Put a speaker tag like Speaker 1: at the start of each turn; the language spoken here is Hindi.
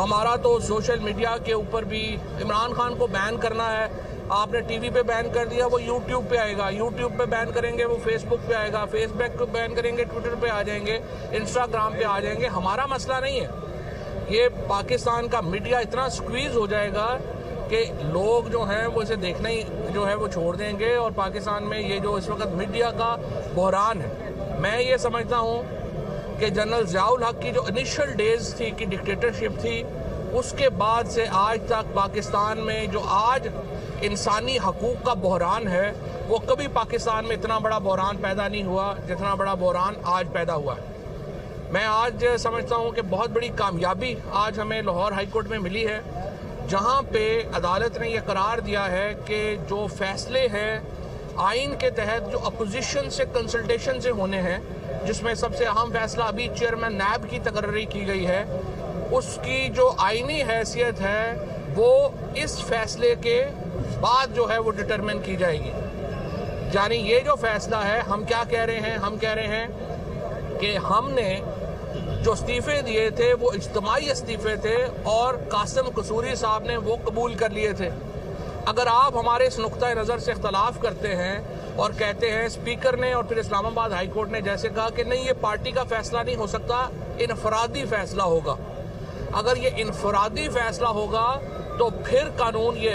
Speaker 1: हमारा तो सोशल मीडिया के ऊपर भी इमरान खान को बैन करना है। आपने टीवी पे बैन कर दिया, वो यूट्यूब पे आएगा, यूट्यूब पे बैन करेंगे वो फेसबुक पे आएगा, फेसबुक पे बैन करेंगे ट्विटर पे आ जाएंगे, इंस्टाग्राम पे आ जाएंगे। हमारा मसला नहीं है, ये पाकिस्तान का मीडिया इतना स्क्वीज हो जाएगा कि लोग जो हैं वो इसे देखना ही जो है वो छोड़ देंगे। और पाकिस्तान में ये जो इस वक्त मीडिया का बहरान है, मैं ये समझता हूँ कि जनरल ज़ियाउल हक की जो इनिशियल डेज थी कि डिक्टेटरशिप थी, उसके बाद से आज तक पाकिस्तान में जो आज इंसानी हकूक़ का बहरान है, वो कभी पाकिस्तान में इतना बड़ा बहरान पैदा नहीं हुआ जितना बड़ा बहरान आज पैदा हुआ है। मैं आज समझता हूँ कि बहुत बड़ी कामयाबी आज हमें लाहौर हाई कोर्ट में मिली है, जहाँ पे अदालत ने यह करार दिया है कि जो फैसले हैं आइन के तहत जो अपोजिशन से कंसल्टेशन से होने हैं, जिसमें सबसे अहम फैसला अभी चेयरमैन नैब की तकर्री की गई है, उसकी जो आइनी हैसियत है वो इस फैसले के बाद जो है वो डिटरमिन की जाएगी। यानी ये जो फैसला है, हम क्या कह रहे हैं, हम कह रहे हैं कि हमने जो इस्तीफ़े दिए थे वो इज्तिमाई इस्तीफ़े थे और कासिम कसूरी साहब ने वो कबूल कर लिए थे। अगर आप हमारे इस नुक्ता नज़र से इख्तलाफ करते हैं और कहते हैं स्पीकर ने और फिर इस्लामाबाद हाई कोर्ट ने जैसे कहा कि नहीं ये पार्टी का फैसला नहीं हो सकता, इनफरादी फैसला होगा, अगर ये इनफरादी फैसला होगा तो फिर कानून ये